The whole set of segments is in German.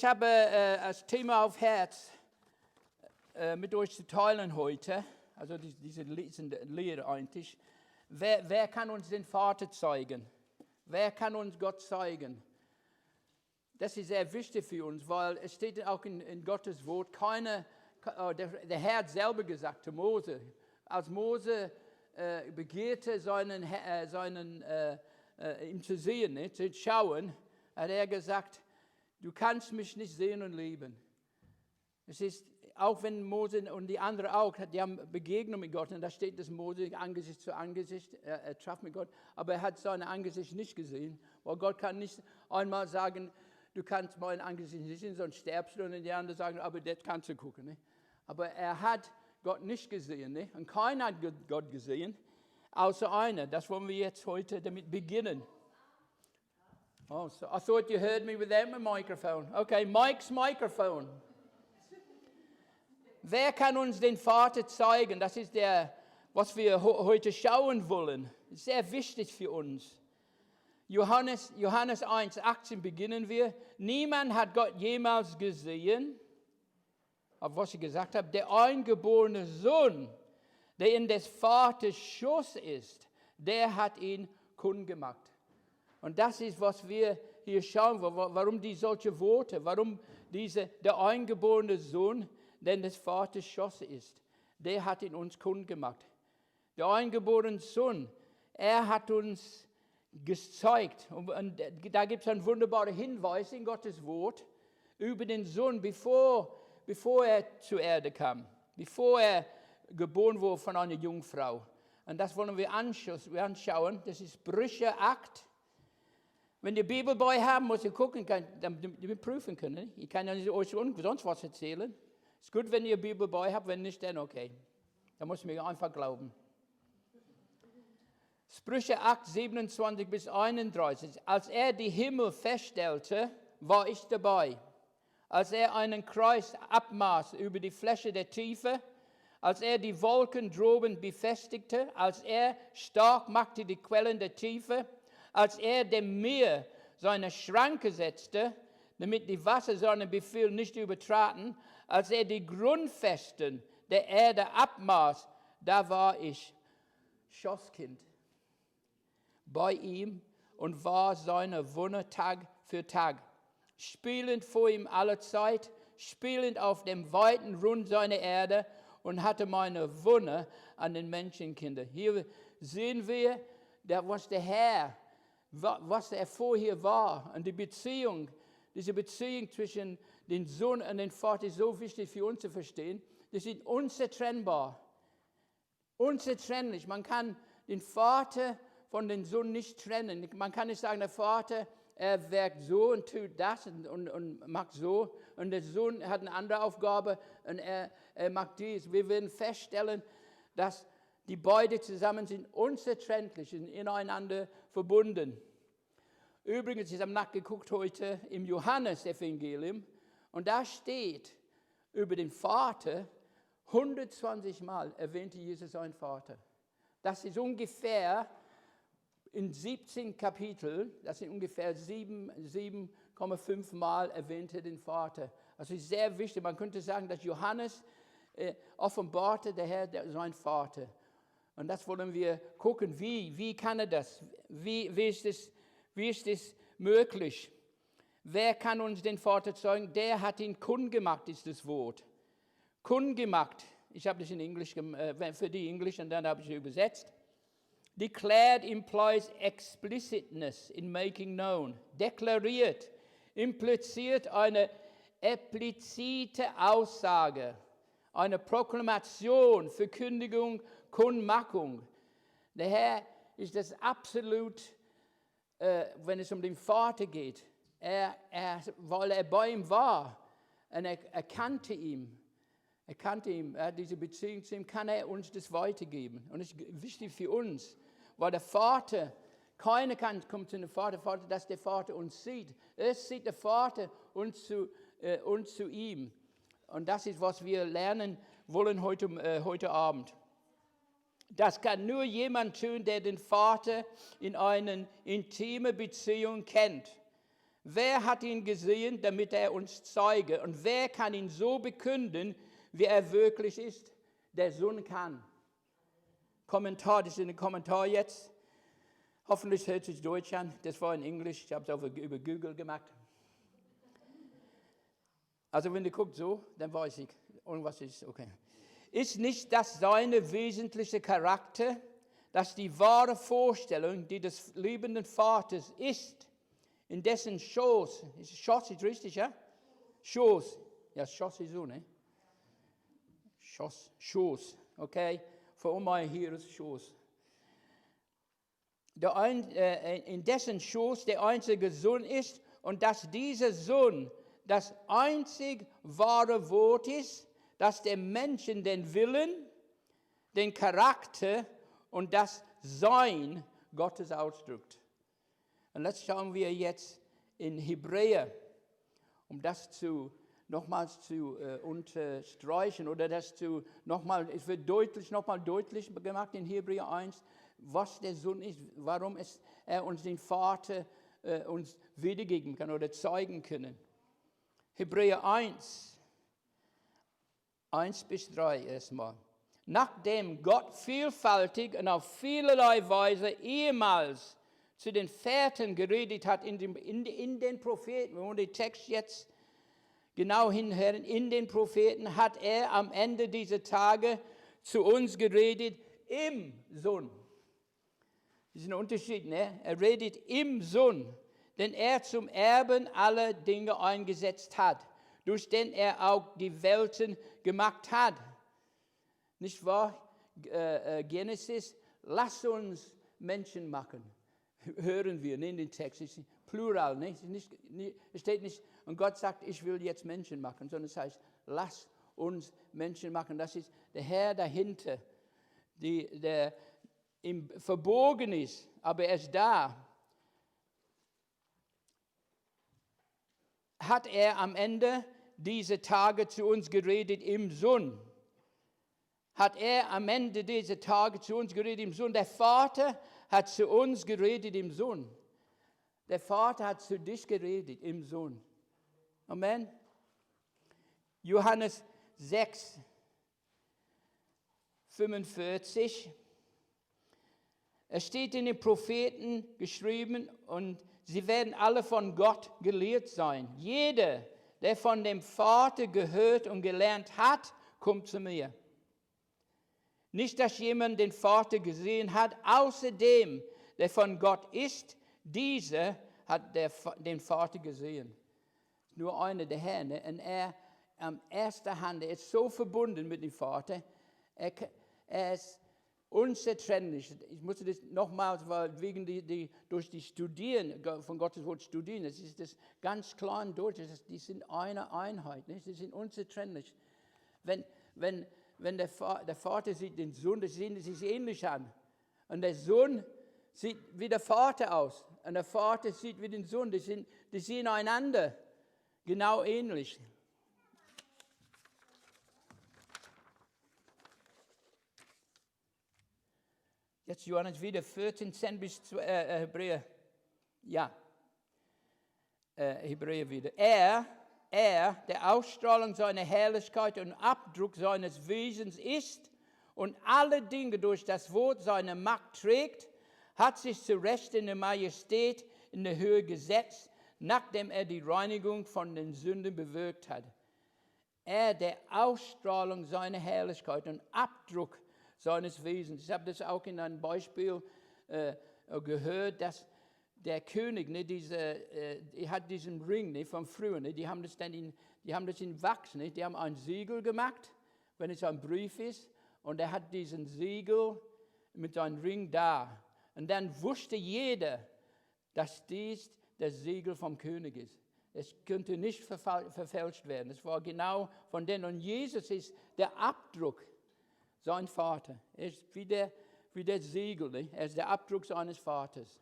Ich habe als Thema auf Herz mit euch zu teilen heute, also diese Lehre eigentlich. Wer kann uns den Vater zeigen? Wer kann uns Gott zeigen? Das ist sehr wichtig für uns, weil es steht auch in Gottes Wort, der Herr hat selber gesagt zu Mose, als Mose begehrte, ihm zu sehen, zu schauen, hat er gesagt, du kannst mich nicht sehen und leben. Es ist, auch wenn Mose und die anderen auch, die haben Begegnung mit Gott, und da steht, dass Mose Angesicht zu Angesicht, er traf mit Gott, aber er hat sein Angesicht nicht gesehen, weil Gott kann nicht einmal sagen, du kannst mein Angesicht nicht sehen, sonst sterbst du, und die anderen sagen, aber das kannst du gucken. Ne? Aber er hat Gott nicht gesehen, ne? Und keiner hat Gott gesehen, außer einer. Das wollen wir jetzt heute damit beginnen. Oh, so I thought you heard me without my microphone. Okay, Mike's microphone. Wer kann uns den Vater zeigen? Das ist was wir heute schauen wollen. Sehr wichtig für uns. Johannes 1,18 beginnen wir. Niemand hat Gott jemals gesehen. Aber was ich gesagt habe, der eingeborene Sohn, der in des Vaters Schoß ist, der hat ihn kundgemacht. Und das ist, was wir hier schauen, warum die solche Worte, warum der eingeborene Sohn, der in des Vaters Schoß ist, der hat ihn uns kundgemacht. Der eingeborene Sohn, er hat uns gezeigt. Und da gibt es einen wunderbaren Hinweis in Gottes Wort über den Sohn, bevor er zur Erde kam, bevor er geboren wurde von einer Jungfrau. Und das wollen wir anschauen. Das ist Sprüche 8. Wenn ihr Bibel bei haben, muss ihr gucken, damit ihr prüfen können. Ich kann ja nicht euch sonst was erzählen. Es ist gut, wenn ihr Bibel bei habt, wenn nicht, dann okay. Da muss ich mir einfach glauben. Sprüche 8, 27 bis 31. Als er die Himmel feststellte, war ich dabei. Als er einen Kreis abmaß über die Fläche der Tiefe, als er die Wolken droben befestigte, als er stark machte die Quellen der Tiefe, als er dem Meer seine Schranke setzte, damit die Wasser seinen Befehl nicht übertraten, als er die Grundfesten der Erde abmaß, da war ich Schoßkind bei ihm und war seine Wonne Tag für Tag, spielend vor ihm alle Zeit, spielend auf dem weiten Rund seiner Erde und hatte meine Wonne an den Menschenkindern. Hier sehen wir, was der Herr, was er vorher war, und diese Beziehung zwischen dem Sohn und dem Vater ist so wichtig für uns zu verstehen. Das ist unzertrennbar, unzertrennlich. Man kann den Vater von dem Sohn nicht trennen. Man kann nicht sagen, der Vater, er wirkt so und tut das und macht so, und der Sohn hat eine andere Aufgabe und er macht dies. Wir werden feststellen, dass die beiden zusammen sind unzertrennlich, sind ineinander verbunden. Übrigens, ich habe nachgeguckt heute im Johannesevangelium, und da steht über den Vater 120 Mal erwähnte Jesus seinen Vater. Das ist ungefähr in 17 Kapiteln, das sind ungefähr 7,5 Mal erwähnte den Vater. Also ist sehr wichtig. Man könnte sagen, dass Johannes offenbarte der Herr sein Vater. Und das wollen wir gucken, wie kann er das? Wie ist es möglich? Wer kann uns den Vater zeigen? Der hat ihn kundgemacht, ist das Wort. Kundgemacht. Ich habe das in Englisch, für die Englisch, und dann habe ich es übersetzt. Declared implies explicitness in making known. Deklariert impliziert eine explizite Aussage, eine Proklamation, Verkündigung, Kundmachung. Der Herr ist das absolut, wenn es um den Vater geht. Weil er bei ihm war und er kannte ihn. Er hat diese Beziehung zu ihm, kann er uns das weitergeben. Und es ist wichtig für uns, weil der Vater, keiner kommt zu dem Vater, dass der Vater uns sieht. Es sieht der Vater uns zu ihm. Und das ist, was wir lernen wollen heute Abend. Das kann nur jemand tun, der den Vater in einer intimen Beziehung kennt. Wer hat ihn gesehen, damit er uns zeige? Und wer kann ihn so bekünden, wie er wirklich ist? Der Sohn kann. Kommentar, das ist ein Kommentar jetzt. Hoffentlich hört sich Deutsch an. Das war in Englisch, ich habe es auch über Google gemacht. Also wenn du guckst so, dann weiß ich, irgendwas ist okay. Ist nicht das seine wesentliche Charakter, dass die wahre Vorstellung, die des liebenden Vaters ist, in dessen Schoß ist richtig, ja? Schoß, ja, Schoß ist so, ne? Schoß, okay? Für mich hier ist Schoß. In dessen Schoß der einzige Sohn ist und dass dieser Sohn das einzig wahre Wort ist, das dem Menschen den Willen, den Charakter und das Sein Gottes ausdrückt. Und das schauen wir jetzt in Hebräer, um das nochmals zu unterstreichen oder es wird nochmal deutlich gemacht in Hebräer 1, was der Sohn ist, warum er uns den Vater uns wiedergeben kann oder zeigen können. Hebräer 1 bis 3 erstmal. Nachdem Gott vielfältig und auf vielerlei Weise ehemals zu den Vätern geredet hat in den Propheten, wenn wir den Text jetzt genau hinhören, in den Propheten hat er am Ende dieser Tage zu uns geredet im Sohn. Das ist ein Unterschied, ne? Er redet im Sohn, den er zum Erben aller Dinge eingesetzt hat, durch den er auch die Welten gemacht hat. Nicht wahr? Genesis, lass uns Menschen machen. Hören wir in den Text, es ist plural, es steht nicht, und Gott sagt, ich will jetzt Menschen machen, sondern es heißt, lass uns Menschen machen. Das ist der Herr dahinter, der im Verborgen ist, aber er ist da. Hat er am Ende dieser Tage zu uns geredet im Sohn. Hat er am Ende dieser Tage zu uns geredet im Sohn. Der Vater hat zu uns geredet im Sohn. Der Vater hat zu dich geredet im Sohn. Amen. Johannes 6, 45. Es steht in den Propheten geschrieben und sie werden alle von Gott gelehrt sein. Jeder, der von dem Vater gehört und gelernt hat, kommt zu mir. Nicht, dass jemand den Vater gesehen hat, außer dem, der von Gott ist, dieser hat den Vater gesehen. Nur einer, der Herr, ne? Und er am erster Hand, er ist so verbunden mit dem Vater, er ist unzertrennlich. Ich musste das nochmals, weil durch die Studieren, von Gottes Wort studieren, das ist das ganz klar in Deutsch, die sind eine Einheit, nicht? Die sind unzertrennlich. Wenn der Vater sieht den Sohn, das sehen sie sich ähnlich an. Und der Sohn sieht wie der Vater aus. Und der Vater sieht wie den Sohn. Die sehen einander genau ähnlich. Jetzt Johannes wieder 14, 10 bis 2, Hebräer. Ja, Hebräer wieder. Er, der Ausstrahlung seiner Herrlichkeit und Abdruck seines Wesens ist und alle Dinge durch das Wort seiner Macht trägt, hat sich zu Recht in der Majestät in der Höhe gesetzt, nachdem er die Reinigung von den Sünden bewirkt hat. Er, der Ausstrahlung seiner Herrlichkeit und Abdruck seines Wesens. Ich habe das auch in einem Beispiel gehört, dass der König, hat diesen Ring von früher, die haben das in Wachs, die haben ein Siegel gemacht, wenn es ein Brief ist, und er hat diesen Siegel mit seinem Ring da. Und dann wusste jeder, dass dies das Siegel vom König ist. Es könnte nicht verfälscht werden. Es war genau von denen. Und Jesus ist der Abdruck, sein Vater. Er ist wie der Siegel. Er ist der Abdruck seines Vaters.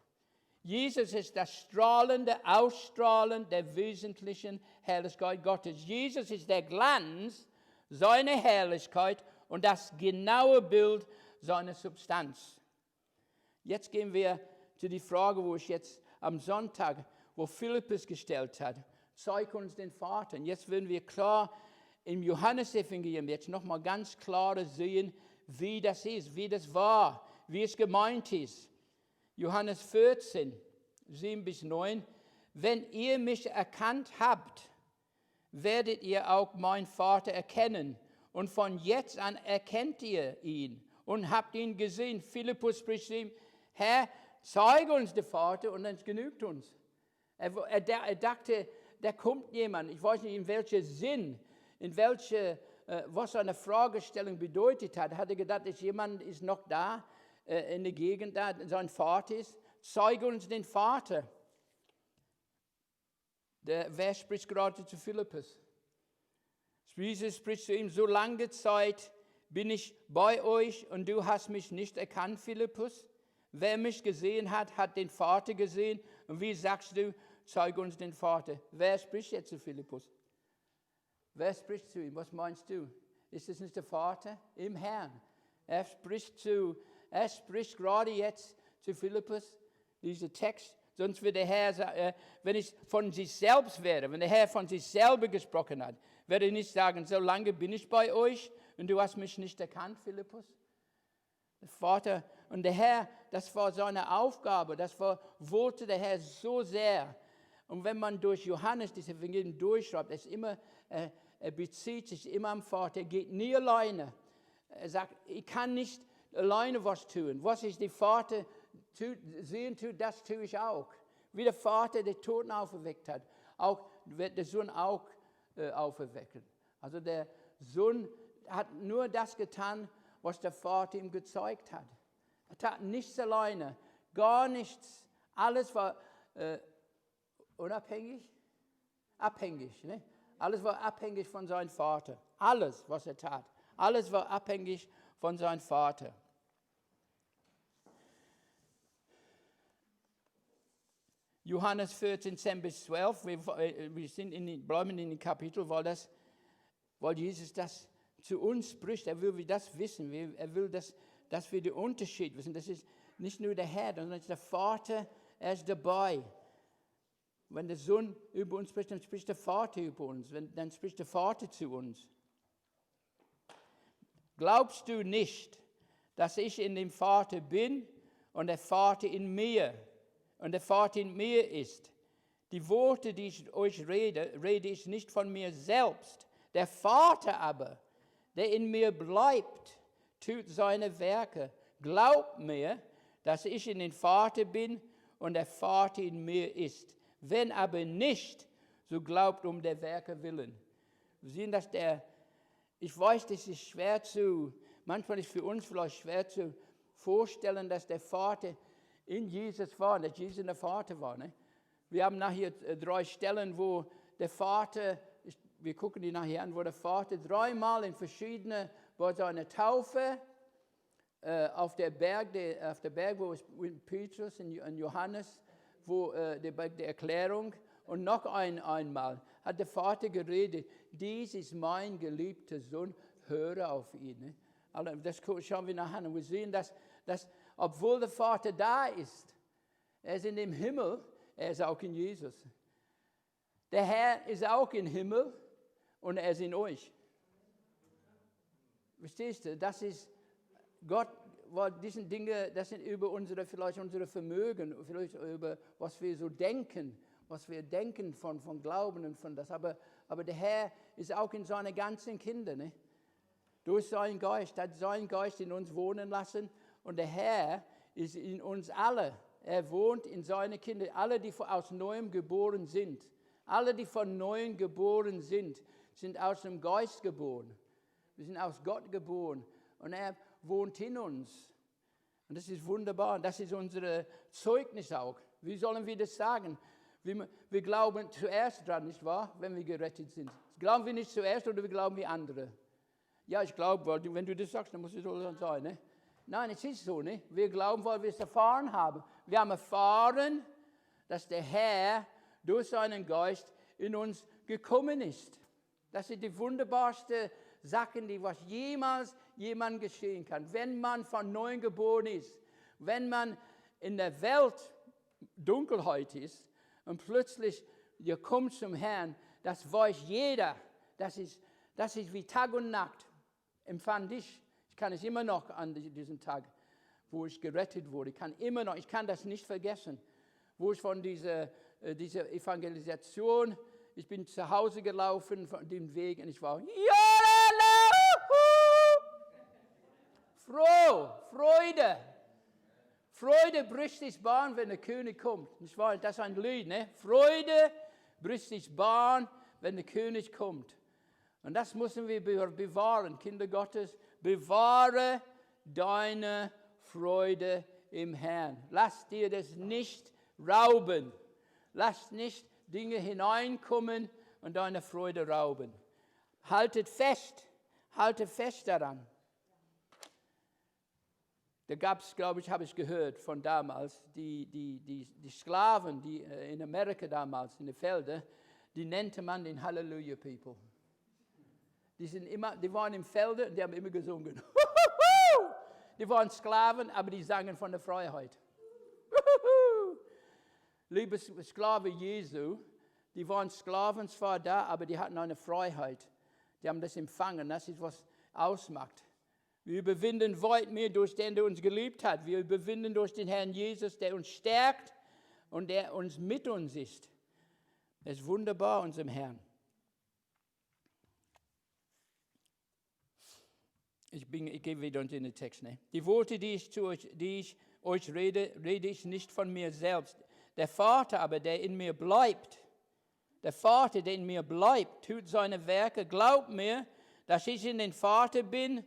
Jesus ist das strahlende Ausstrahlen der wesentlichen Herrlichkeit Gottes. Jesus ist der Glanz seiner Herrlichkeit und das genaue Bild seiner Substanz. Jetzt gehen wir zu der Frage, wo ich jetzt am Sonntag, wo Philippus gestellt hat. Zeig uns den Vater. Und jetzt werden wir klar im Johannesevangelium jetzt nochmal ganz klar sehen, wie das ist, wie das war, wie es gemeint ist. Johannes 14, 7-9. Wenn ihr mich erkannt habt, werdet ihr auch meinen Vater erkennen. Und von jetzt an erkennt ihr ihn und habt ihn gesehen. Philippus spricht zu ihm, Herr, zeige uns den Vater und dann genügt uns. Er dachte, da kommt jemand, ich weiß nicht in welchem Sinn, was seine Fragestellung bedeutet hat. Hat er gedacht, dass jemand ist noch da, in der Gegend da, sein Vater ist. Zeige uns den Vater. Wer spricht gerade zu Philippus? Jesus spricht zu ihm, so lange Zeit bin ich bei euch und du hast mich nicht erkannt, Philippus. Wer mich gesehen hat, hat den Vater gesehen. Und wie sagst du, zeige uns den Vater? Wer spricht jetzt zu Philippus? Wer spricht zu ihm? Was meinst du? Ist es nicht der Vater im Herrn? Er spricht gerade jetzt zu Philippus, dieser Text. Sonst würde der Herr sagen, wenn es von sich selbst wäre, wenn der Herr von sich selber gesprochen hat, würde er nicht sagen, so lange bin ich bei euch und du hast mich nicht erkannt, Philippus. Der Vater und der Herr, das war seine Aufgabe, wollte der Herr so sehr. Und wenn man durch Johannes diese Evangelium durchschreibt, er bezieht sich immer am Vater, er geht nie alleine. Er sagt, ich kann nicht alleine was tun. Was ich der Vater sehen tut, das tue ich auch. Wie der Vater den Toten auferweckt hat, auch wird der Sohn auch auferwecken. Also der Sohn hat nur das getan, was der Vater ihm gezeigt hat. Er tat nichts alleine, gar nichts. Alles war unabhängig, abhängig. Ne? Alles war abhängig von seinem Vater. Alles, was er tat. Alles war abhängig von seinem Vater. Johannes 14, 10-12, wir bleiben in dem Kapitel, weil Jesus das zu uns spricht. Er will wir das wissen. Er will, dass wir den Unterschied wissen. Das ist nicht nur der Herr, sondern es ist der Vater, er ist dabei. Wenn der Sohn über uns spricht, dann spricht der Vater über uns. Dann spricht der Vater zu uns. Glaubst du nicht, dass ich in dem Vater bin und der Vater in mir und der Vater in mir ist? Die Worte, die ich euch rede ich nicht von mir selbst. Der Vater aber, der in mir bleibt, tut seine Werke. Glaubt mir, dass ich in den Vater bin und der Vater in mir ist. Wenn aber nicht, so glaubt um der Werke willen. Wir sehen, dass ich weiß, das ist manchmal ist für uns vielleicht schwer zu vorstellen, dass der Vater in Jesus war, dass Jesus der Vater war. Ne? Wir haben nachher 3 Stellen, wo der Vater, wir gucken die nachher an, wo der Vater 3-mal in verschiedene, bei seiner Taufe, auf der Berg, wo es mit Petrus und Johannes, wo der Berg der Erklärung, und noch einmal hat der Vater geredet, dies ist mein geliebter Sohn, höre auf ihn. Ne? Also das schauen wir nachher an und wir sehen, dass obwohl der Vater da ist, er ist in dem Himmel, er ist auch in Jesus. Der Herr ist auch im Himmel und er ist in euch. Verstehst du? Das ist Gott, weil diese Dinge, das sind vielleicht unsere Vermögen, vielleicht über was wir so denken, von Glauben und von das. Aber der Herr ist auch in seine ganzen Kinder. Ne? Durch seinen Geist, hat seinen Geist in uns wohnen lassen. Und der Herr ist in uns alle. Er wohnt in seinen Kindern. Alle, die aus Neuem geboren sind. Alle, die von Neuem geboren sind aus dem Geist geboren. Wir sind aus Gott geboren. Und er wohnt in uns. Und das ist wunderbar. Das ist unser Zeugnis auch. Wie sollen wir das sagen? Wir glauben zuerst dran, nicht wahr? Wenn wir gerettet sind. Glauben wir nicht zuerst oder wir glauben wie andere? Ja, ich glaube, weil wenn du das sagst, dann muss es so sein. Ne? Nein, es ist so. Ne? Wir glauben, weil wir es erfahren haben. Wir haben erfahren, dass der Herr durch seinen Geist in uns gekommen ist. Das ist die wunderbarste Sache, was jemals jemand geschehen kann. Wenn man von Neuem geboren ist, wenn man in der Welt Dunkelheit ist, Und plötzlich, ihr kommt zum Herrn, das weiß jeder. Das ist wie Tag und Nacht. Empfand ich. Ich kann es immer noch an diesem Tag, wo ich gerettet wurde. Ich kann das nicht vergessen. Wo ich von dieser Evangelisation, ich bin zu Hause gelaufen von dem Weg und ich war, Freude. Freude bricht sich Bahn, wenn der König kommt. Das ist ein Lied, ne? Freude bricht sich Bahn, wenn der König kommt. Und das müssen wir bewahren, Kinder Gottes. Bewahre deine Freude im Herrn. Lass dir das nicht rauben. Lass nicht Dinge hineinkommen und deine Freude rauben. Halte fest daran. Da gab es, glaube ich, habe ich gehört von damals, die Sklaven, die in Amerika damals, in den Feldern, die nannte man den Hallelujah People. Die waren im Felde und die haben immer gesungen. Die waren Sklaven, aber die sangen von der Freiheit. Liebe Sklave Jesu, die waren Sklaven zwar da, aber die hatten eine Freiheit. Die haben das empfangen, das ist, was ausmacht. Wir überwinden weit mehr durch den, der uns geliebt hat. Wir überwinden durch den Herrn Jesus, der uns stärkt und der uns mit uns ist. Es ist wunderbar, unserem Herrn. Ich gehe wieder in den Text. Ne? Die Worte, die ich euch rede, rede ich nicht von mir selbst. Der Vater aber, der in mir bleibt, tut seine Werke. Glaubt mir, dass ich in den Vater bin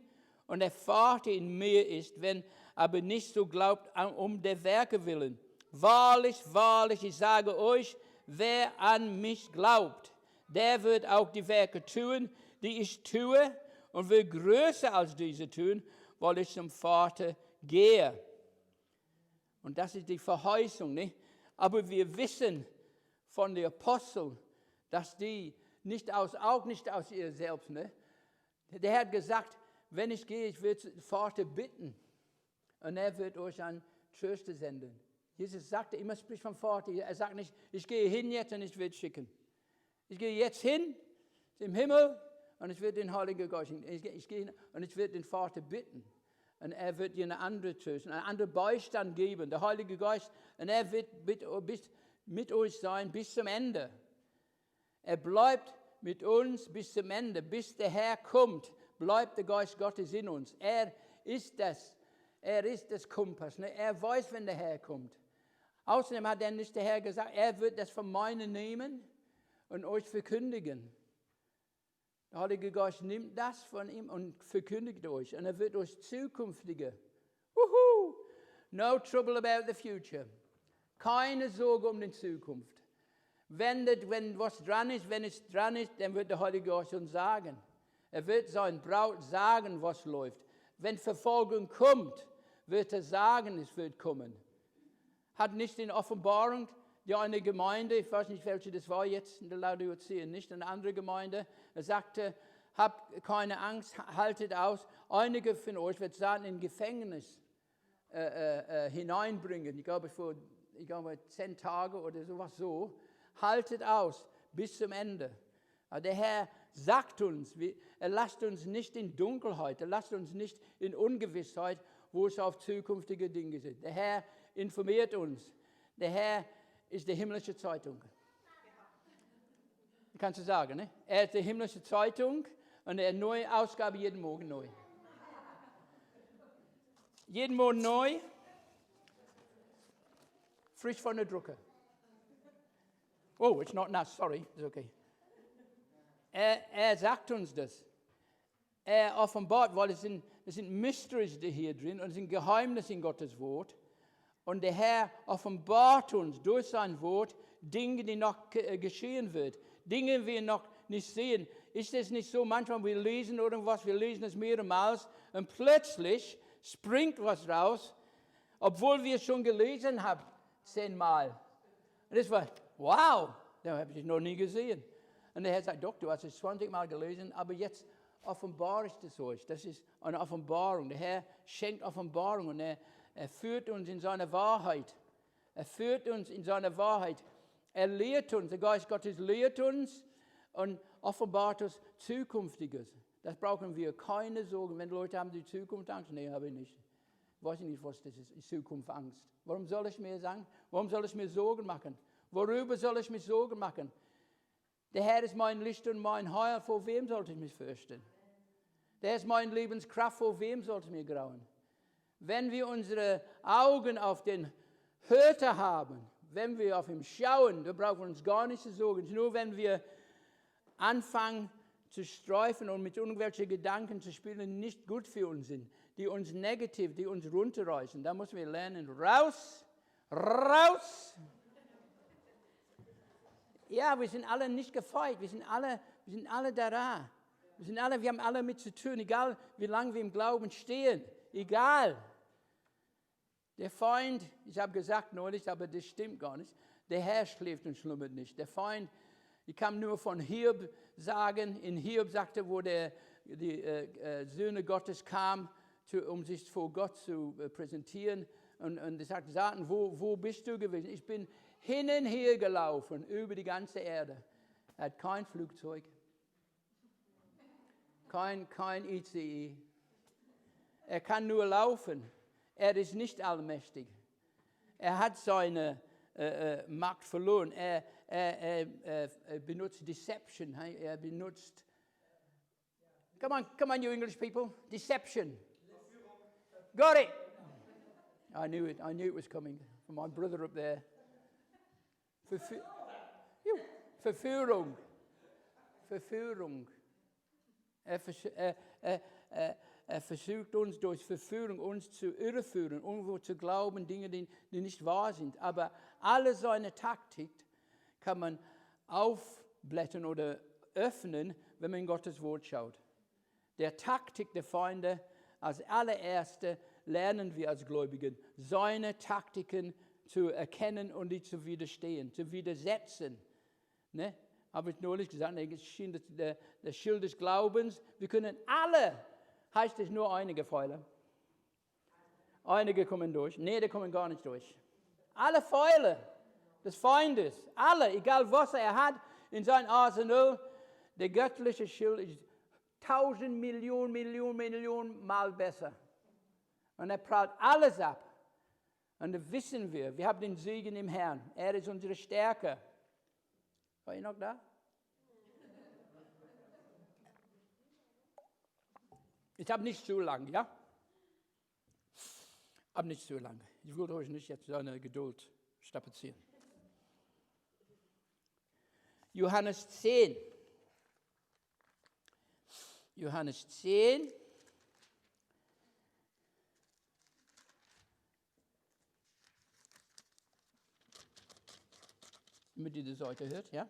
und der Vater in mir ist, wenn aber nicht so glaubt um der Werke willen. Wahrlich, wahrlich, ich sage euch, wer an mich glaubt, der wird auch die Werke tun, die ich tue, und will größer als diese tun, weil ich zum Vater gehe. Und das ist die Verheißung, nicht? Aber wir wissen von den Aposteln, dass die auch nicht aus ihr selbst, ne? Der hat gesagt, wenn ich gehe, ich will den Vater bitten und er wird euch an Tröster senden. Jesus sagte immer, spricht vom Vater. Er sagt nicht, ich gehe hin jetzt und ich will schicken. Ich gehe jetzt hin im Himmel und ich werde den Heiligen Geist. Ich gehe hin und ich werde den Vater bitten. Und er wird dir eine andere Tröst, einen anderen Beistand geben, der Heilige Geist. Und er wird mit euch sein bis zum Ende. Er bleibt mit uns bis zum Ende, bis der Herr kommt, bleibt der Geist Gottes in uns. Er ist das Kompass. Ne? Er weiß, wenn der Herr kommt. Außerdem hat der Herr gesagt, er wird das von meinen nehmen und euch verkündigen. Der Heilige Geist nimmt das von ihm und verkündigt euch. Und er wird euch zukünftige. No trouble about the future. Keine Sorge um die Zukunft. Wenn es dran ist, dann wird der Heilige Geist uns sagen. Er wird sein Braut sagen, was läuft. Wenn Verfolgung kommt, wird er sagen, es wird kommen. Hat nicht in Offenbarung die eine Gemeinde, ich weiß nicht, welche das war jetzt in der Laodicea, nicht eine andere Gemeinde, er sagte, habt keine Angst, haltet aus. Einige von euch wird Satan in Gefängnis hineinbringen. Ich glaube, 10 Tage oder sowas so. Haltet aus bis zum Ende. Aber der Herr sagt uns, er lasst uns nicht in Dunkelheit, er lasst uns nicht in Ungewissheit, wo es auf zukünftige Dinge sind. Der Herr informiert uns. Der Herr ist die himmlische Zeitung. Kannst du sagen, ne? Er ist die himmlische Zeitung und eine neue Ausgabe jeden Morgen neu. Jeden Morgen neu, frisch von der Drucker. Oh, it's not nass, sorry, it's okay. Er sagt uns das. Er offenbart, weil es sind Mysteries hier drin und es sind Geheimnisse in Gottes Wort. Und der Herr offenbart uns durch sein Wort Dinge, die noch geschehen wird. Dinge, die wir noch nicht sehen. Ist es nicht so, manchmal wir lesen irgendwas, wir lesen es mehrmals und plötzlich springt was raus, obwohl wir es schon gelesen haben, 10-mal. Und das war, wow, das habe ich noch nie gesehen. Und der Herr sagt, doch, du hast es 20-mal gelesen, aber jetzt offenbare ich das euch. Das ist eine Offenbarung. Der Herr schenkt Offenbarung und er führt uns in seine Wahrheit. Er führt uns in seine Wahrheit. Er lehrt uns, der Geist Gottes lehrt uns und offenbart uns Zukünftiges. Das brauchen wir, keine Sorgen. Wenn Leute haben die Zukunftsangst, nee, habe ich nicht. Weiß ich nicht, was das ist, Zukunftsangst. Warum soll ich mir sagen? Warum soll ich mir Sorgen machen? Worüber soll ich mich Sorgen machen? Der Herr ist mein Licht und mein Heil, vor wem sollte ich mich fürchten? Der Herr ist meine Lebenskraft, vor wem sollte ich mir grauen? Wenn wir unsere Augen auf den Hüter haben, wenn wir auf ihn schauen, dann brauchen wir uns gar nicht zu sorgen. Nur wenn wir anfangen zu streifen und mit irgendwelchen Gedanken zu spielen, die nicht gut für uns sind, die uns negativ, die uns runterreißen, da müssen wir lernen, raus, raus. Ja, wir sind alle nicht gefeit, wir sind alle da. Wir haben alle mit zu tun, egal wie lange wir im Glauben stehen, egal. Der Feind, ich habe gesagt neulich, aber das stimmt gar nicht, der Herr schläft und schlummert nicht. Der Feind, ich kann nur von Hiob sagen, in Hiob sagte, wo die Söhne Gottes kamen, um sich vor Gott zu präsentieren. Und er sagt, Satan, wo bist du gewesen? Ich bin hin und her gelaufen über die ganze Erde. Er hat kein Flugzeug, kein ICE. Er kann nur laufen. Er ist nicht allmächtig. Er hat seine Macht verloren. Er benutzt Deception. Er benutzt, come on, you English people, Deception. Got it. I knew it was coming from my brother up there. Verführung. Er versucht uns durch Verführung uns zu irreführen, irgendwo zu glauben, Dinge, die nicht wahr sind. Aber alle seine Taktik kann man aufblättern oder öffnen, wenn man in Gottes Wort schaut. Der Taktik der Feinde, als allererste lernen wir als Gläubigen, seine Taktiken zu erkennen und die zu widerstehen, zu widersetzen. Ne? Habe ich neulich gesagt, der Schild des Glaubens, wir können alle, heißt es nur einige Pfeile. Einige kommen durch. Nee, die kommen gar nicht durch. Alle Pfeile des Feindes, alle, egal was er hat in seinem Arsenal, der göttliche Schild ist 1000 Millionen Mal besser. Und er prallt alles ab. Und da wissen wir haben den Segen im Herrn. Er ist unsere Stärke. War ihr noch da? Ich habe nicht zu lang, ja? Aber nicht zu lang. Ich würde euch nicht jetzt seine Geduld strapazieren. Johannes 10. Johannes 10. Damit ihr das heute hört, ja?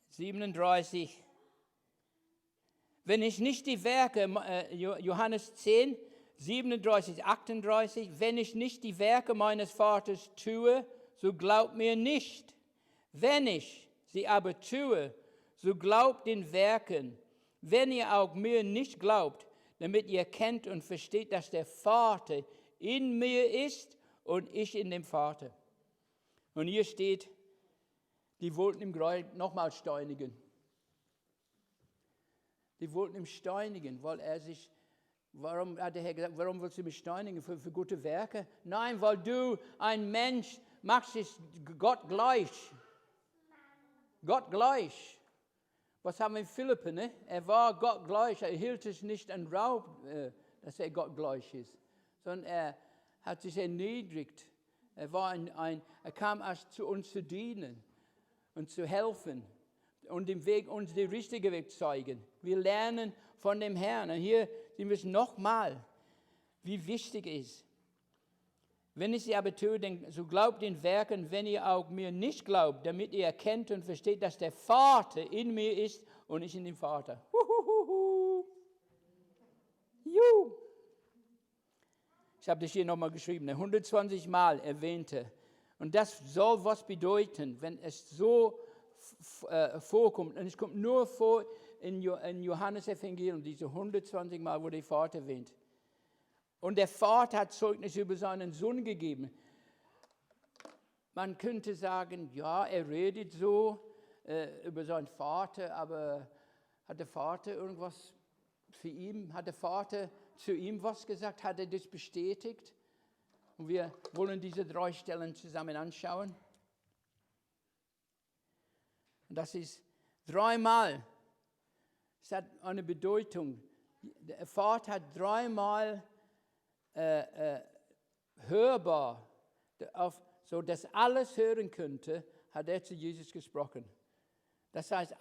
37. Wenn ich nicht die Werke, Johannes 10, 37, 38, wenn ich nicht die Werke meines Vaters tue, so glaubt mir nicht. Wenn ich sie aber tue, so glaubt den Werken. Wenn ihr auch mir nicht glaubt, damit ihr kennt und versteht, dass der Vater in mir ist und ich in dem Vater. Und hier steht, die wollten ihm nochmal steinigen. Die wollten ihn steinigen, weil warum hat der Herr gesagt, warum willst du mich steinigen? Für gute Werke? Nein, weil du ein Mensch machst es Gott gleich. Gott gleich. Was haben wir in Philippen? Ne? Er war Gott gleich. Er hielt es nicht an Raub, dass er Gott gleich ist, sondern er hat sich erniedrigt. Er kam erst zu uns zu dienen und zu helfen und uns den richtigen Weg zeigen. Wir lernen von dem Herrn. Und hier sehen wir es nochmal, wie wichtig es ist. Wenn ich sie aber tue, so glaubt den Werken, wenn ihr auch mir nicht glaubt, damit ihr erkennt und versteht, dass der Vater in mir ist und ich in dem Vater. Juhu. Ich habe das hier nochmal geschrieben, 120 Mal erwähnte. Und das soll was bedeuten, wenn es so vorkommt. Und es kommt nur vor in Johannes Evangelium, diese 120 Mal, wo der Vater erwähnt. Und der Vater hat Zeugnis über seinen Sohn gegeben. Man könnte sagen, ja, er redet so über seinen Vater, aber hat der Vater irgendwas für ihn? Hat der Vater zu ihm was gesagt? Hat er das bestätigt? Und wir wollen diese 3 Stellen zusammen anschauen. Und das ist 3-mal. Es hat eine Bedeutung. Der Vater hat 3-mal hörbar, so dass alles hören könnte, hat er zu Jesus gesprochen. Das heißt,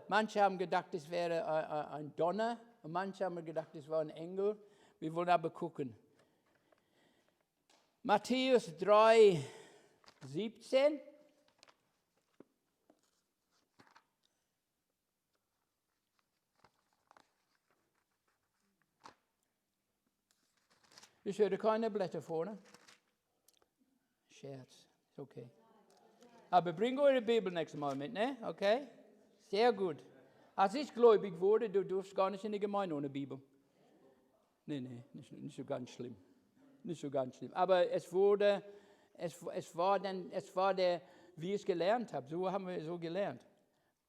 manche haben gedacht, es wäre ein Donner, und manche haben gedacht, es war ein Engel. Wir wollen aber gucken. Matthäus 3,17. Ich höre keine Blätter vorne. Scherz, ist okay. Aber bring eure Bibel nächstes Mal mit, ne? Okay? Sehr gut. Als ich gläubig wurde, du durfst gar nicht in die Gemeinde ohne Bibel. Nee, nicht so ganz schlimm. Nicht so ganz schlimm. Aber es war wie ich es gelernt habe. So haben wir so gelernt.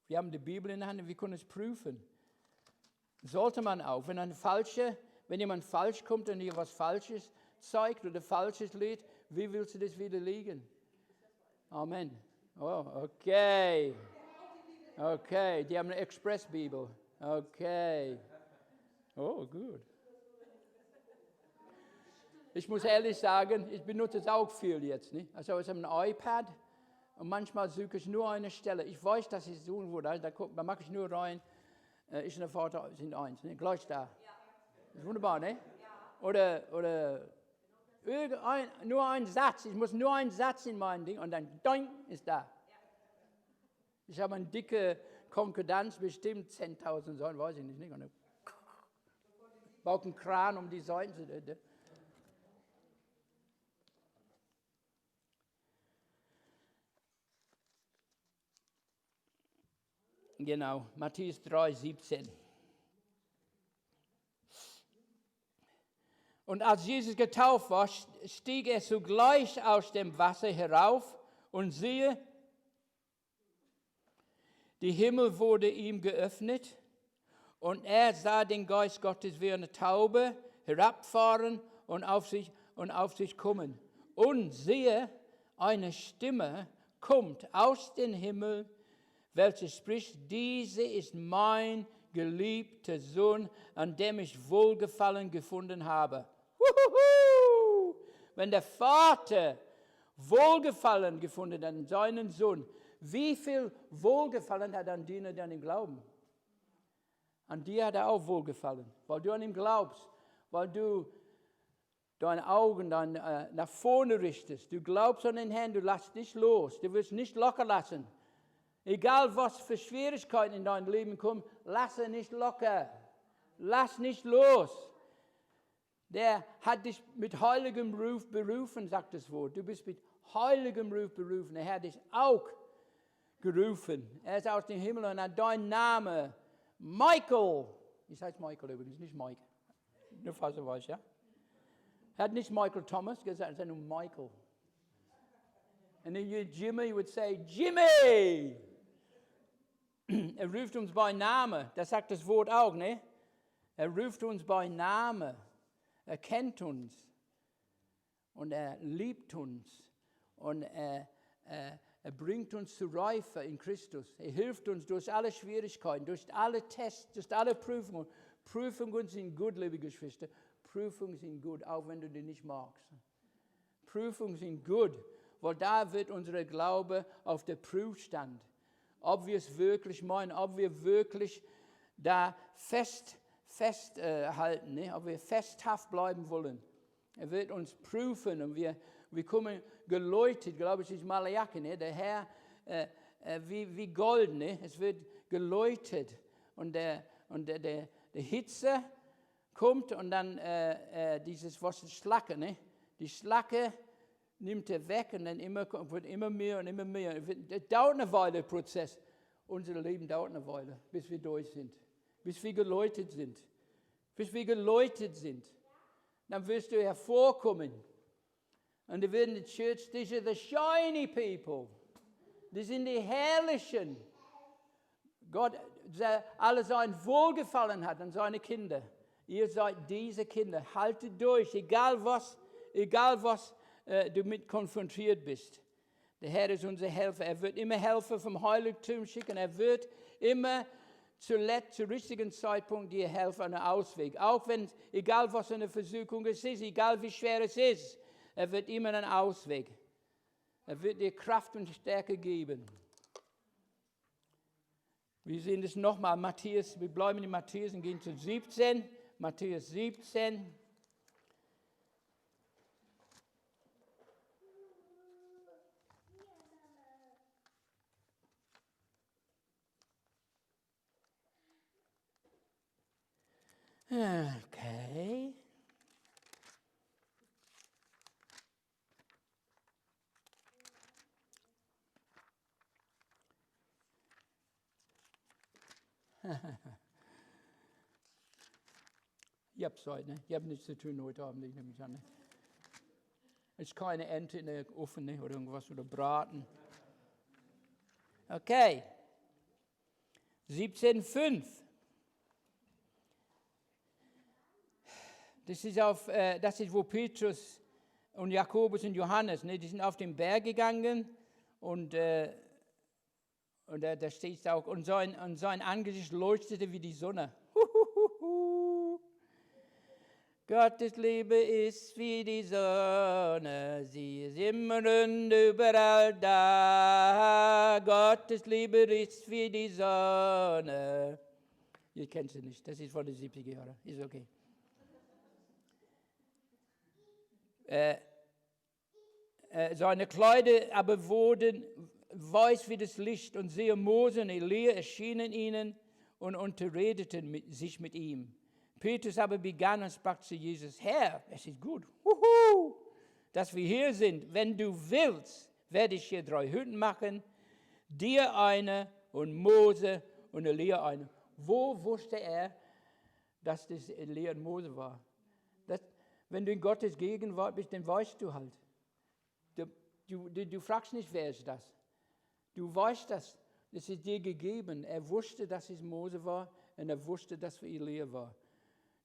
Wir haben die Bibel in der Hand und wir können es prüfen. Sollte man auch. Wenn jemand falsch kommt und dir was Falsches zeigt oder Falsches lehrt, wie willst du das widerlegen? Amen. Oh, okay. Okay, die haben eine Expressbibel. Okay. Oh, gut. Ich muss ehrlich sagen, ich benutze es auch viel jetzt. Nicht? Also ich habe ein iPad und manchmal suche ich nur eine Stelle. Ich weiß, dass ich es suchen würde. Da mache ich nur rein, ich und der Vater sind eins. Ne? Gleich da. Ist wunderbar, ne? Oder nur ein Satz. Ich muss nur einen Satz in mein Ding und dann doing, ist da. Ich habe eine dicke Konkordanz, bestimmt 10.000 Seiten, weiß ich nicht. Und baue einen Kran um die Seiten zu. Genau, Matthäus 3,17. Und als Jesus getauft war, stieg er sogleich aus dem Wasser herauf und siehe, die Himmel wurde ihm geöffnet und er sah den Geist Gottes wie eine Taube herabfahren und auf sich kommen. Und siehe, eine Stimme kommt aus dem Himmel, welche spricht, diese ist mein geliebter Sohn, an dem ich Wohlgefallen gefunden habe. Wuhuhu! Wenn der Vater Wohlgefallen gefunden hat an seinen Sohn, wie viel Wohlgefallen hat an denen, die an ihn glauben? An dir hat er auch Wohlgefallen, weil du an ihn glaubst, weil du deine Augen dann nach vorne richtest. Du glaubst an den Herrn, du lässt nicht los, du wirst nicht locker lassen. Egal was für Schwierigkeiten in dein Leben kommen, lasse nicht locker. Lass nicht los. Der hat dich mit heiligem Ruf berufen, sagt das Wort. Du bist mit heiligem Ruf berufen. Er hat dich auch gerufen. Er ist aus dem Himmel und hat dein Name, Michael. Ich heiße Michael übrigens, nicht Mike. Nur falls du weißt, ja? Er hat nicht Michael Thomas gesagt, sondern Michael. And then Jimmy would say, Jimmy! Er ruft uns bei Namen, das sagt das Wort auch, ne? Er ruft uns bei Namen, er kennt uns und er liebt uns und er bringt uns zur Reife in Christus. Er hilft uns durch alle Schwierigkeiten, durch alle Tests, durch alle Prüfungen. Prüfungen sind gut, liebe Geschwister, Prüfungen sind gut, auch wenn du die nicht magst. Prüfungen sind gut, weil da wird unser Glaube auf der Prüfstand. Ob wir es wirklich meinen, ob wir wirklich da festhalten, ne? Ob wir festhaft bleiben wollen. Er wird uns prüfen und wir kommen geläutet, glaube ich, ist Malachi, ne? Der Herr wie Gold, ne? Es wird geläutet und der Hitze kommt und dann dieses was Schlacke, ne? Die Schlacke nimmt er weg und dann wird immer mehr und immer mehr. Es dauert eine Weile, der Prozess. Unser Leben dauert eine Weile, bis wir durch sind, bis wir geläutet sind. Bis wir geläutet sind. Dann wirst du hervorkommen Und die werden die Church, diese the shiny people. Die sind die Herrlichen. Gott, der alle sein Wohlgefallen hat an seine Kinder. Ihr seid diese Kinder. Haltet durch, egal was du mit konfrontiert bist. Der Herr ist unser Helfer. Er wird immer Helfer vom Heiligtum schicken. Er wird immer zum richtigen Zeitpunkt dir helfen, einen Ausweg. Auch wenn, egal was eine Versuchung es ist, egal wie schwer es ist, er wird immer einen Ausweg. Er wird dir Kraft und Stärke geben. Wir sehen das nochmal, Matthäus, wir bleiben in Matthäus und gehen zu 17. Matthäus 17. Okay. Ihr habt Zeit, ne? Ihr habt nichts zu tun heute Abend, ich nehme mich an. Ne? Es ist keine Ente in der Ofen, ne? Oder irgendwas, oder Braten. Okay. 17,5. Das ist, wo Petrus und Jakobus und Johannes, ne? Die sind auf den Berg gegangen und da steht es auch, und sein Angesicht leuchtete wie die Sonne. Gottes Liebe ist wie die Sonne, sie ist immer und überall da. Gottes Liebe ist wie die Sonne. Ihr kennt sie nicht, das ist von den 70er Jahren, ist okay. Seine Kleider aber wurden weiß wie das Licht, und siehe, Mose und Elia erschienen ihnen und unterredeten sich mit ihm. Petrus aber begann und sprach zu Jesus: Herr, es ist gut, dass wir hier sind. Wenn du willst, werde ich hier 3 Hütten machen, dir eine und Mose und Elia eine. Wo wusste er, dass das Elia und Mose war? Wenn du in Gottes Gegenwart bist, dann weißt du halt. Du fragst nicht, wer ist das? Du weißt das. Es ist dir gegeben. Er wusste, dass es Mose war, und er wusste, dass es Elia war.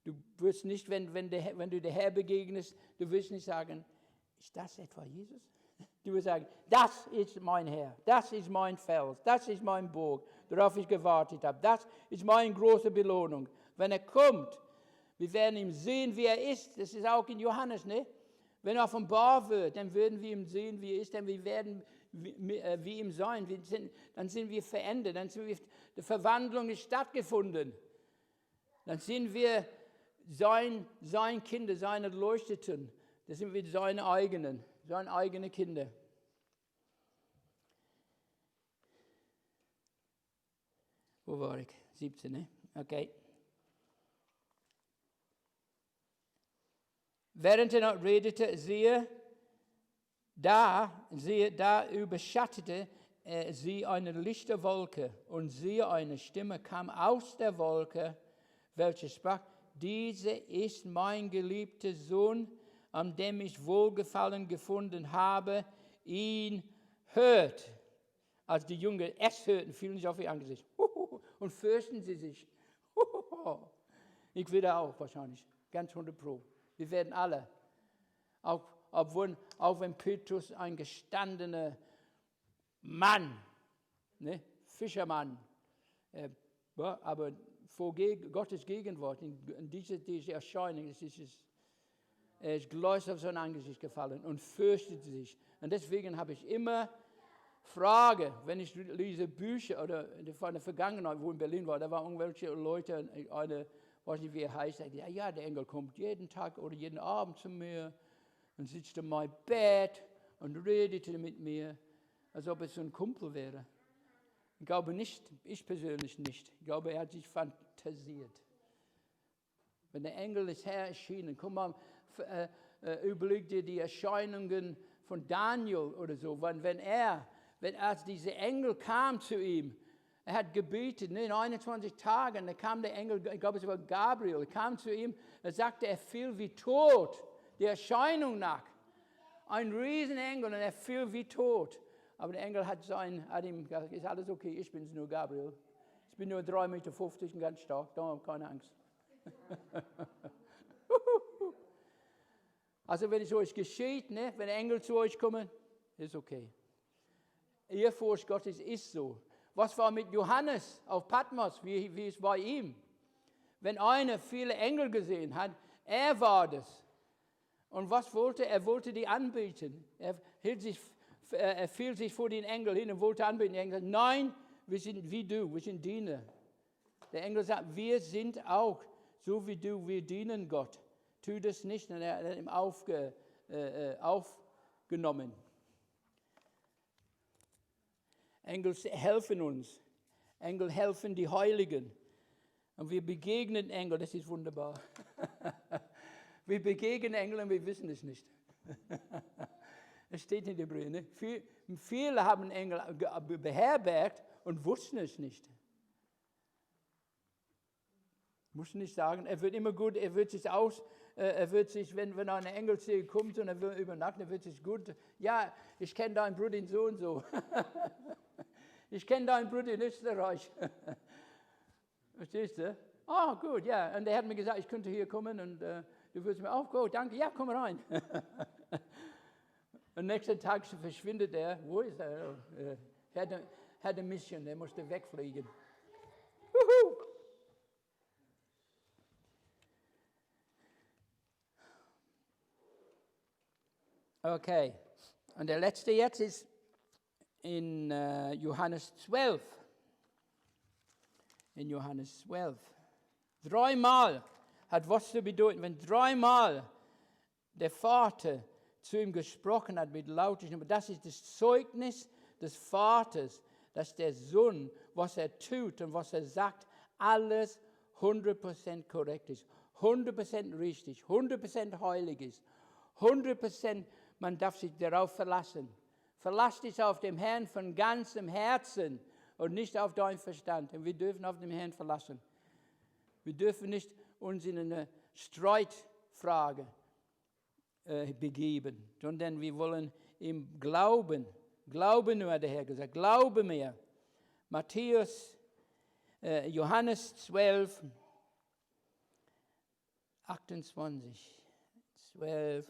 Du wirst nicht, wenn du der Herr begegnest, du wirst nicht sagen, ist das etwa Jesus? Du wirst sagen, das ist mein Herr, das ist mein Fels, das ist mein Burg, worauf ich gewartet habe. Das ist meine große Belohnung. Wenn er kommt, wir werden ihn sehen, wie er ist. Das ist auch in Johannes, ne? Wenn er offenbar wird, dann werden wir ihn sehen, wie er ist, denn wir werden wie ihm sein. Dann sind wir verändert, die Verwandlung ist stattgefunden. Dann sind wir sein Kinder, seine Leuchteten. Das sind wir seine eigene Kinder. Wo war ich? 17, ne? Okay. Während er noch redete, siehe, da überschattete sie eine lichte Wolke, und siehe, eine Stimme kam aus der Wolke, welche sprach: Dieser ist mein geliebter Sohn, an dem ich Wohlgefallen gefunden habe, ihn hört. Als die Jünger es hörten, fielen sie auf ihr Angesicht und fürchten sie sich. Ich würde auch wahrscheinlich, ganz 100%. Wir werden alle, auch wenn Petrus ein gestandener Mann, ne, Fischermann, aber vor Gottes Gegenwart, in diese Erscheinung, er ist gleich auf sein Angesicht gefallen und fürchtet sich. Und deswegen habe ich immer Frage, wenn ich lese Bücher oder von der Vergangenheit, wo ich in Berlin war, da waren irgendwelche Leute, weiß nicht, wie er heißt, sagt, ja, der Engel kommt jeden Tag oder jeden Abend zu mir und sitzt in meinem Bett und redet mit mir, als ob es so ein Kumpel wäre. Ich glaube nicht, ich persönlich nicht. Ich glaube, er hat sich fantasiert. Wenn der Engel des Herrn erschienen, guck mal, überleg dir die Erscheinungen von Daniel oder so, als dieser Engel kam zu ihm, er hat gebetet, in 21 Tagen, da kam der Engel, ich glaube es war Gabriel, kam zu ihm, er sagte, er fiel wie tot, der Erscheinung nach. ein Riesenengel und er fiel wie tot. Aber der Engel hat ihm gesagt, ist alles okay, ich bin's nur, Gabriel. Ich bin nur 3,50 Meter und ganz stark, da keine Angst. Also wenn es euch geschieht, ne, wenn Engel zu euch kommen, ist okay. Ehrfurcht Gottes ist so. Was war mit Johannes auf Patmos, wie es bei ihm? Wenn einer viele Engel gesehen hat, er war das. Und was wollte er? Er wollte die anbeten. Er fiel sich vor den Engel hin und wollte anbeten. Der Engel sagt, nein, wir sind wie du, wir sind Diener. Der Engel sagt, wir sind auch so wie du, wir dienen Gott. Tu das nicht. Und er hat ihn aufgenommen. Engel helfen uns. Engel helfen die Heiligen. Und wir begegnen Engel, das ist wunderbar. Wir begegnen Engel und wir wissen es nicht. Es steht in der Bibel. Ne? Viele haben Engel beherbergt und wussten es nicht. Muss nicht sagen, er wird immer gut, er wird sich, wenn ein Engel zu ihr kommt und er will übernachten, er wird sich gut, ja, ich kenne deinen Bruder in so und so. Ich kenne deinen Bruder in Österreich. Verstehst du? Oh, gut, ja. Und er hat mir gesagt, ich könnte hier kommen und du würdest mir auch, gut, danke, ja, komm rein. Am nächsten Tag verschwindet er. Wo ist er? Er hat eine Mission, er musste wegfliegen. Juhu! Okay, und der letzte jetzt ist in Johannes 12. In Johannes 12. 3-mal hat was zu bedeuten, wenn 3-mal der Vater zu ihm gesprochen hat mit lauter Stimme. Das ist das Zeugnis des Vaters, dass der Sohn, was er tut und was er sagt, alles 100% korrekt ist, 100% richtig, 100% heilig ist, 100% man darf sich darauf verlassen. Verlass dich auf den Herrn von ganzem Herzen und nicht auf deinen Verstand. Und wir dürfen auf den Herrn verlassen. Wir dürfen nicht uns in eine Streitfrage begeben, sondern wir wollen ihm glauben. Glaube nur, hat der Herr gesagt. Glaube mir. Johannes 12, 28. 12.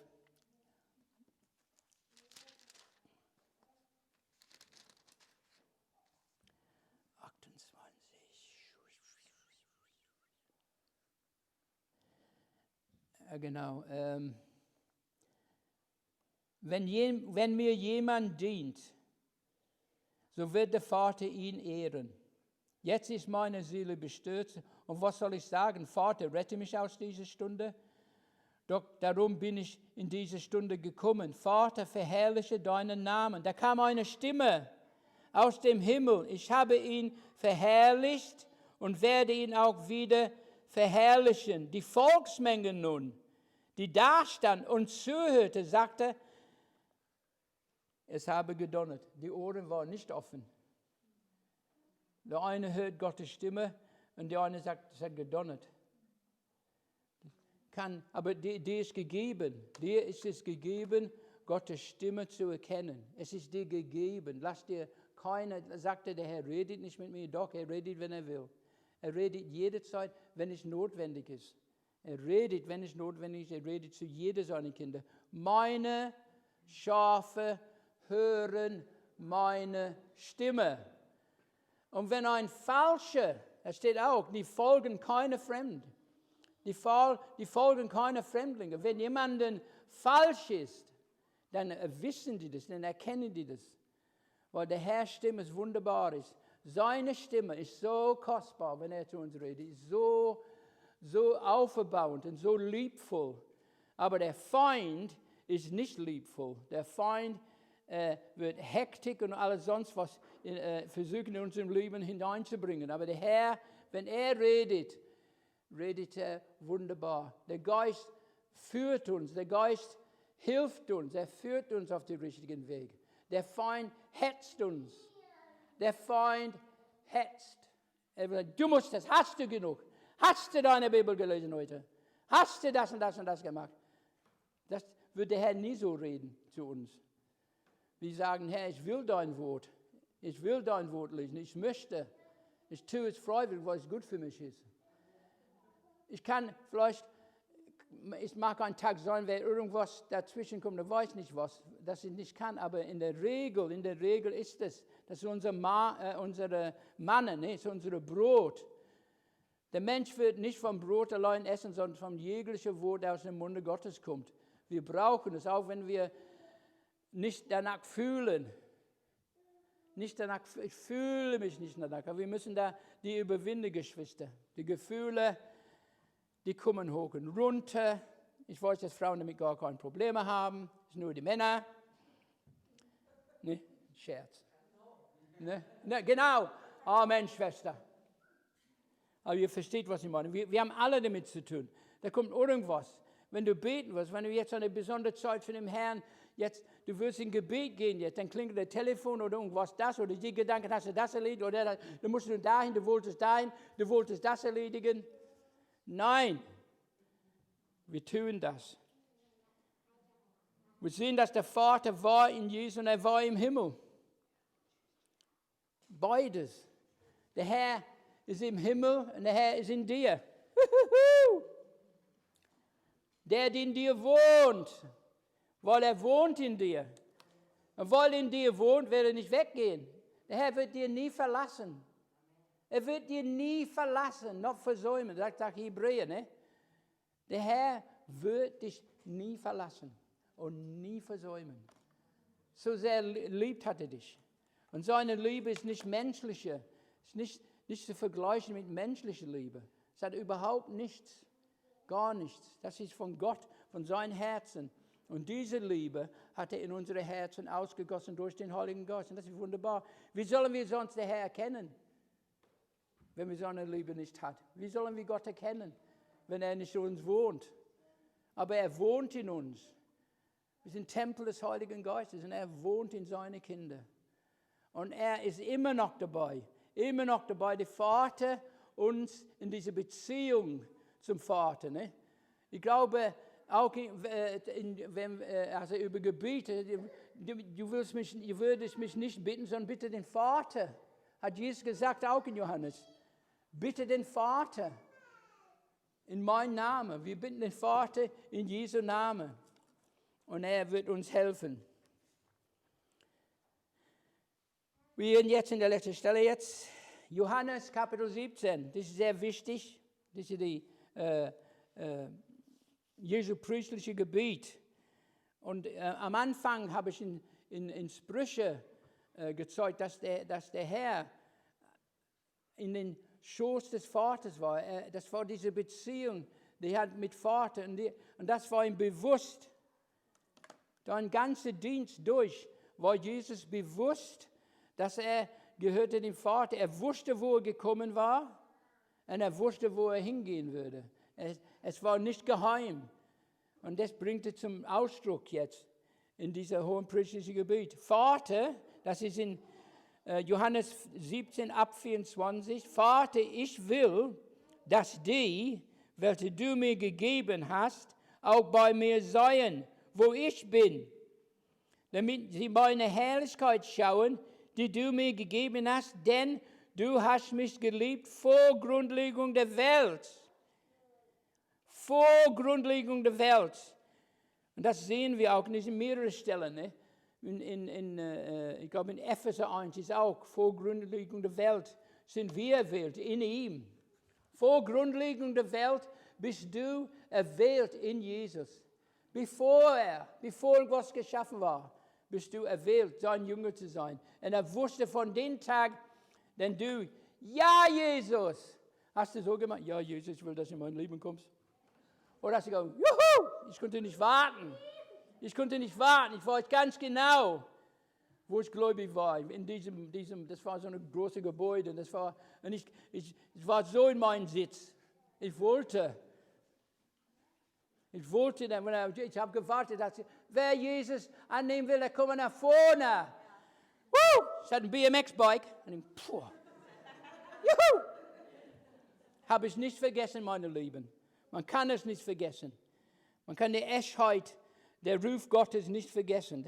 Genau. Wenn mir jemand dient, so wird der Vater ihn ehren. Jetzt ist meine Seele bestürzt. Und was soll ich sagen? Vater, rette mich aus dieser Stunde. Doch darum bin ich in diese Stunde gekommen. Vater, verherrliche deinen Namen. Da kam eine Stimme aus dem Himmel. Ich habe ihn verherrlicht und werde ihn auch wieder verherrlichen. Die Volksmenge nun, die da stand und zuhörte, sagte, es habe gedonnert. Die Ohren waren nicht offen. Der eine hört Gottes Stimme und der andere sagt, es hat gedonnert. Aber dir ist gegeben. Dir ist es gegeben, Gottes Stimme zu erkennen. Es ist dir gegeben. Lass dir keiner, sagte der Herr, redet nicht mit mir. Doch, er redet, wenn er will. Er redet jederzeit, wenn es notwendig ist. Er redet, wenn es notwendig ist. Er redet zu jeder seiner Kinder. Meine Schafe hören meine Stimme. Und wenn ein Falscher, das steht auch, die folgen keine Fremden. Die folgen keine Fremdlinge. Wenn jemand falsch ist, dann wissen die das, dann erkennen die das. Weil der Herrs Stimme ist wunderbar ist. Seine Stimme ist so kostbar, wenn er zu uns redet, ist so auferbauend und so liebvoll. Aber der Feind ist nicht liebvoll. Der Feind wird Hektik und alles sonst was versuchen in unserem Leben hineinzubringen. Aber der Herr, wenn er redet, redet er wunderbar. Der Geist führt uns, der Geist hilft uns, er führt uns auf den richtigen Weg. Der Feind hetzt uns. Der Feind hetzt. Er sagt, du musst das, hast du genug? Hast du deine Bibel gelesen heute? Hast du das und das und das gemacht? würde der Herr nie so reden zu uns. Wir sagen, Herr, ich will dein Wort. Ich will dein Wort lesen. Ich möchte. Ich tue es freiwillig, weil es gut für mich ist. Es mag ein Tag sein, wer irgendwas dazwischen kommt, der weiß nicht was, dass ich nicht kann, aber in der Regel ist es, das ist unsere Manne, ne? Das ist unser Brot. Der Mensch wird nicht vom Brot allein essen, sondern vom jeglichen Wort, der aus dem Munde Gottes kommt. Wir brauchen es, auch wenn wir nicht danach fühlen. Ich fühle mich nicht danach, aber wir müssen da die überwinden, Geschwister. Die Gefühle, die kommen hoch und runter. Ich weiß, dass Frauen damit gar keine Probleme haben. Es sind nur die Männer. Ne? Scherz. Ne? Genau. Amen, Schwester. Aber ihr versteht, was ich meine. Wir haben alle damit zu tun. Da kommt irgendwas. Wenn du beten wirst, wenn du jetzt eine besondere Zeit von dem Herrn, du wirst in Gebet gehen jetzt, dann klingelt das Telefon oder irgendwas oder die Gedanken, hast du das erledigt, oder dann musst du dahin, du wolltest dahin, du wolltest das erledigen. Nein, wir tun das. Wir sehen, dass der Vater war in Jesus und er war im Himmel. Beides. Der Herr ist im Himmel und der Herr ist in dir. Der in dir wohnt, weil er wohnt in dir. Und weil er in dir wohnt, wird er nicht weggehen. Der Herr wird dir nie verlassen. Er wird dir nie verlassen, noch versäumen, sagt Hebräer. Ne? Der Herr wird dich nie verlassen und nie versäumen. So sehr liebt hat er dich. Und seine Liebe ist nicht menschliche, ist nicht zu vergleichen mit menschlicher Liebe. Es hat überhaupt nichts, gar nichts. Das ist von Gott, von seinem Herzen. Und diese Liebe hat er in unsere Herzen ausgegossen durch den Heiligen Geist. Und das ist wunderbar. Wie sollen wir sonst den Herrn erkennen, wenn wir seine Liebe nicht haben? Wie sollen wir Gott erkennen, wenn er nicht in uns wohnt? Aber er wohnt in uns. Wir sind Tempel des Heiligen Geistes und er wohnt in seinen Kindern. Und er ist immer noch dabei, der Vater uns in diese Beziehung zum Vater. Ne? Ich glaube, auch über Gebete, du würdest mich nicht bitten, sondern bitte den Vater. Hat Jesus gesagt, auch in Johannes. Bitte den Vater in meinem Namen. Wir bitten den Vater in Jesu Namen. Und er wird uns helfen. Wir sind jetzt in der letzten Stelle jetzt. Johannes Kapitel 17. Das ist sehr wichtig. Das ist die Jesu priestliche Gebet. Und am Anfang habe ich in Sprüche gezeigt, dass der Herr in den Schoß des Vaters war. Das war diese Beziehung, die er hat mit Vater. Und das war ihm bewusst. Sein ganzer Dienst durch war Jesus bewusst, dass er gehörte dem Vater. Er wusste, wo er gekommen war und er wusste, wo er hingehen würde. Es war nicht geheim. Und das bringt er zum Ausdruck jetzt in dieser hohenpriestlichen Gebet. Vater, das ist in Johannes 17 ab 24. Vater, ich will, dass die, welche du mir gegeben hast, auch bei mir seien, wo ich bin, damit sie meine Herrlichkeit schauen, die du mir gegeben hast, denn du hast mich geliebt vor Grundlegung der Welt. Vor Grundlegung der Welt. Und das sehen wir auch in diesen mehreren Stellen. Ne? Ich glaube in Epheser 1 ist auch, vor Grundlegung der Welt sind wir erwählt in ihm. Vor Grundlegung der Welt bist du erwählt in Jesus. Bevor was geschaffen war, bist du erwählt, sein Jünger zu sein. Und er wusste von dem Tag, denn du, ja Jesus, hast du so gemacht, ja Jesus, ich will, dass du in mein Leben kommst. Oder hast du gesagt, juhu, ich konnte nicht warten. Ich weiß ganz genau, wo ich gläubig war. Das war so ein großes Gebäude. Es war so in meinem Sitz. Ich wollte, ich habe gewartet, dass wer Jesus annehmen will, der komme nach vorne. Ich hatte ein BMX-Bike. Juhu! Habe ich nicht vergessen, meine Lieben. Man kann es nicht vergessen. Man kann die Echtheit der Ruf Gottes nicht vergessen.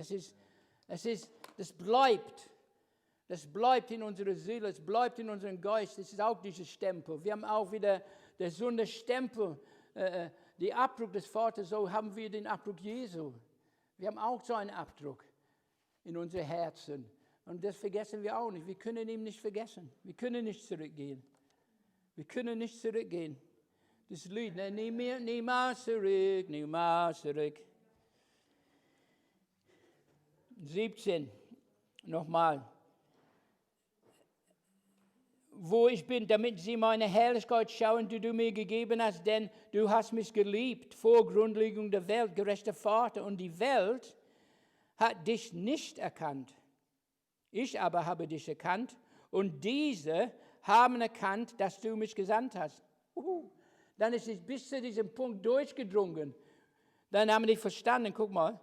Das bleibt in unserer Seele, es bleibt in unserem Geist. Das ist auch dieser Stempel. Wir haben auch wieder der Sonderstempel, die Abdruck des Vaters, so haben wir den Abdruck Jesu. Wir haben auch so einen Abdruck in unseren Herzen. Und das vergessen wir auch nicht. Wir können ihn nicht vergessen. Wir können nicht zurückgehen. Wir können nicht zurückgehen. Das Lied, niemals zurück, niemals zurück. 17, nochmal. Wo ich bin, damit sie meine Herrlichkeit schauen, die du mir gegeben hast, denn du hast mich geliebt vor Grundlegung der Welt, gerechter Vater. Und die Welt hat dich nicht erkannt. Ich aber habe dich erkannt und diese haben erkannt, dass du mich gesandt hast. Dann ist es bis zu diesem Punkt durchgedrungen. Dann haben die verstanden, guck mal.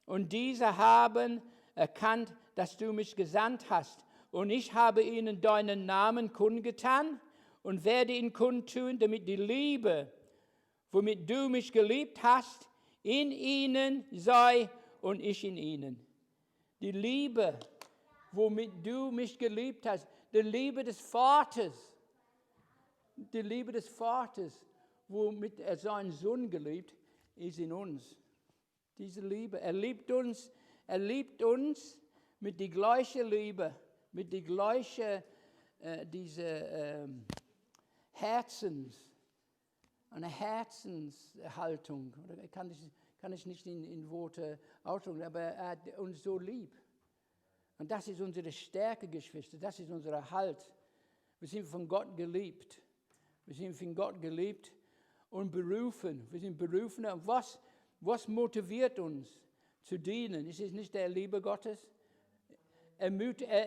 Und diese haben erkannt, dass du mich gesandt hast. Und ich habe ihnen deinen Namen kundgetan und werde ihn kundtun, damit die Liebe, womit du mich geliebt hast, in ihnen sei und ich in ihnen. Die Liebe, womit du mich geliebt hast, die Liebe des Vaters, womit er seinen Sohn geliebt, ist in uns. Diese Liebe, er liebt uns mit der gleichen Liebe, mit der gleichen eine Herzenshaltung. Ich kann es nicht in Worte ausdrücken, aber er hat uns so lieb. Und das ist unsere Stärke, Geschwister, das ist unser Halt. Wir sind von Gott geliebt. Wir sind von Gott geliebt und berufen. Wir sind berufen. Und was motiviert uns zu dienen? Ist es nicht der Liebe Gottes? Er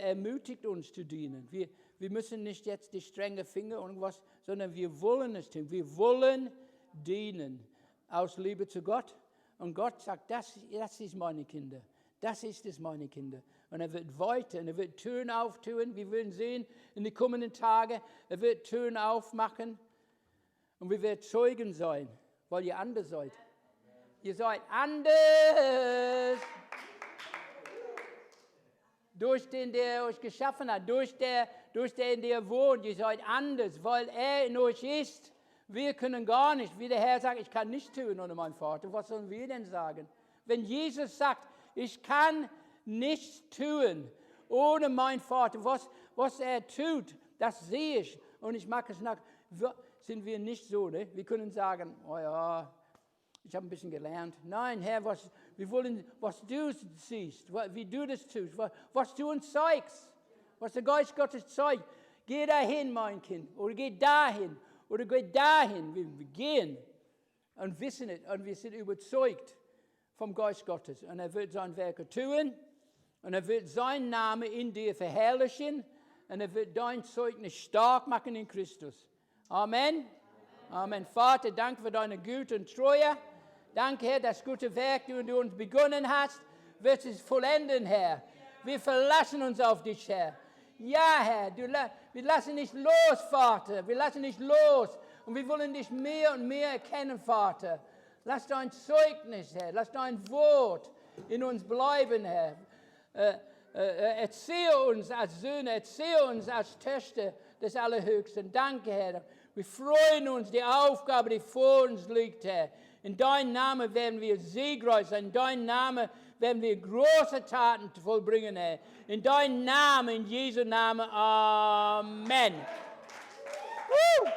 ermutigt uns zu dienen. Wir müssen nicht jetzt die strenge Finger und was, sondern wir wollen es tun. Wir wollen dienen aus Liebe zu Gott. Und Gott sagt, das ist meine Kinder. Das ist es, meine Kinder. Und er wird weiter, und er wird Türen auftun. Wir werden sehen in den kommenden Tagen, er wird Türen aufmachen. Und wir werden Zeugen sein, weil ihr anders seid. Ihr seid anders. Durch den, der euch geschaffen hat, durch den, in der wohnt. Ihr seid anders, weil er in euch ist. Wir können gar nicht, wie der Herr sagt, ich kann nichts tun ohne meinen Vater. Was sollen wir denn sagen? Wenn Jesus sagt, ich kann nichts tun ohne meinen Vater, was er tut, das sehe ich. Und ich mag es nach, sind wir nicht so, ne? Wir können sagen, oh ja, ich habe ein bisschen gelernt. Nein, Herr, wir wollen, was du siehst, wie du das tust, was du uns zeigst, was der Geist Gottes zeigt. Geh dahin, mein Kind, oder geh dahin, oder geh dahin. Wir gehen und wissen es, und wir sind überzeugt vom Geist Gottes. Und er wird sein Werke tun, und er wird seinen Namen in dir verherrlichen, und er wird dein Zeugnis stark machen in Christus. Amen. Amen. Vater, danke für deine Güte und Treue. Danke, Herr, das gute Werk, das du uns begonnen hast, wird es vollenden, Herr. Wir verlassen uns auf dich, Herr. Ja, Herr, wir lassen nicht los, Vater. Wir lassen nicht los. Und wir wollen dich mehr und mehr erkennen, Vater. Lass dein Zeugnis, Herr. Lass dein Wort in uns bleiben, Herr. Erziehe uns als Söhne, erziehe uns als Töchter des Allerhöchsten. Danke, Herr. Wir freuen uns, die Aufgabe, die vor uns liegt, Herr. In deinem Namen werden wir siegreich sein. In deinem Namen werden wir große Taten vollbringen, Herr. In deinem Namen, in Jesu Namen. Amen. Woo!